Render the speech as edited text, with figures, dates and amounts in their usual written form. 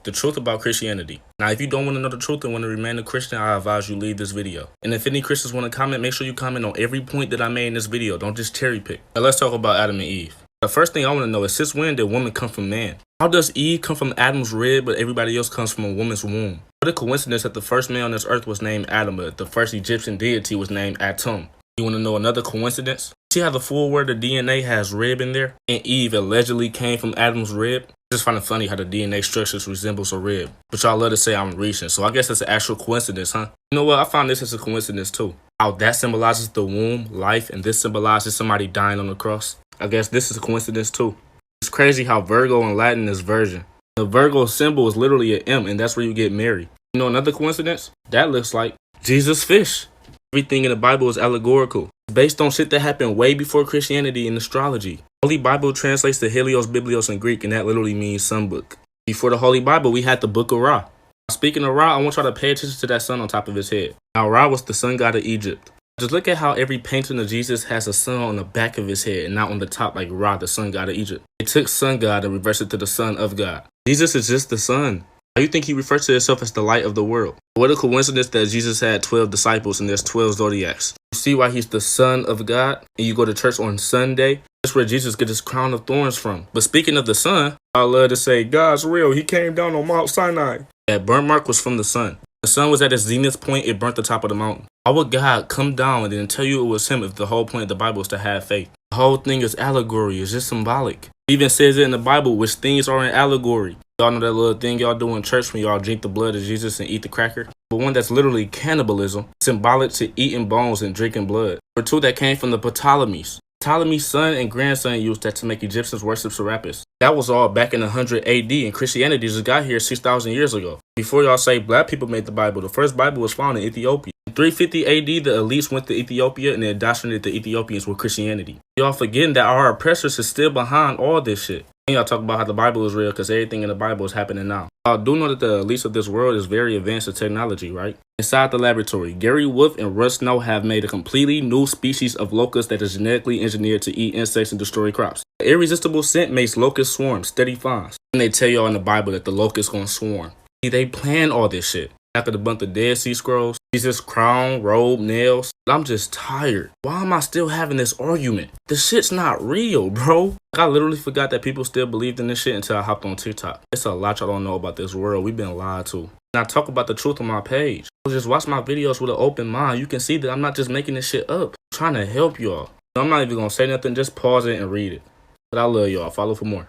The truth about Christianity. Now, if you don't want to know the truth and want to remain a Christian, I advise you leave this video. And if any Christians want to comment, make sure you comment on every point that I made in this video. Don't just cherry pick. Now, let's talk about Adam and Eve. The first thing I want to know is, since when did woman come from man? How does Eve come from Adam's rib, but everybody else comes from a woman's womb? What a coincidence that the first man on this earth was named Adam, but the first Egyptian deity was named Atum. You want to know another coincidence? See how the full word of DNA has rib in there? And Eve allegedly came from Adam's rib? I just find it funny how the DNA structure resembles a rib. But y'all love to say I'm reaching, so I guess that's an actual coincidence, huh? You know what? I found this as a coincidence too. How that symbolizes the womb, life, and this symbolizes somebody dying on the cross. I guess this is a coincidence too. It's crazy how Virgo in Latin is virgin. The Virgo symbol is literally an M, and that's where you get married. You know another coincidence? That looks like Jesus' fish. Everything in the Bible is allegorical. It's based on shit that happened way before Christianity and astrology. Holy Bible translates to Helios Biblios in Greek, and that literally means sun book. Before the Holy Bible, we had the Book of Ra. Speaking of Ra, I want y'all to pay attention to that sun on top of his head. Now, Ra was the sun god of Egypt. Just look at how every painting of Jesus has a sun on the back of his head and not on the top like Ra, the sun god of Egypt. It took sun god and reversed it to the son of God. Jesus is just the sun. How you think he refers to himself as the light of the world? What a coincidence that Jesus had 12 disciples and there's 12 zodiacs. You see why he's the son of God? And you go to church on Sunday? That's where Jesus gets his crown of thorns from. But speaking of the sun, I love to say, God's real. He came down on Mount Sinai. That burn mark was from the sun. The sun was at its zenith point, it burnt the top of the mountain. How would God come down and then tell you it was him if the whole point of the Bible is to have faith? The whole thing is allegory, it's just symbolic. It even says it in the Bible, which things are in allegory. Y'all know that little thing y'all do in church when y'all drink the blood of Jesus and eat the cracker? But one that's literally cannibalism, symbolic to eating bones and drinking blood. Or two that came from the Ptolemies. Ptolemy's son and grandson used that to make Egyptians worship Serapis. That was all back in 100 AD, and Christianity just got here 6,000 years ago. Before y'all say black people made the Bible, the first Bible was found in Ethiopia. In 350 AD, the elites went to Ethiopia and they indoctrinated the Ethiopians with Christianity. Y'all forgetting that our oppressors is still behind all this shit. And y'all talk about how the Bible is real because everything in the Bible is happening now. Y'all do know that the elites of this world is very advanced in technology, right? Inside the laboratory, Gary Wolf and Russ Snow have made a completely new species of locust that is genetically engineered to eat insects and destroy crops. The irresistible scent makes locusts swarm, steady finds. And they tell y'all in the Bible that the locusts gonna swarm. See, they plan all this shit. After the bunch of Dead Sea Scrolls, Jesus' crown, robe, nails. I'm just tired. Why am I still having this argument? This shit's not real, bro. I literally forgot that people still believed in this shit until I hopped on TikTok. It's a lot y'all don't know about this world. We've been lied to. And I talk about the truth on my page. So just watch my videos with an open mind. You can see that I'm not just making this shit up. I'm trying to help y'all. I'm not even gonna say nothing. Just pause it and read it. But I love y'all. Follow for more.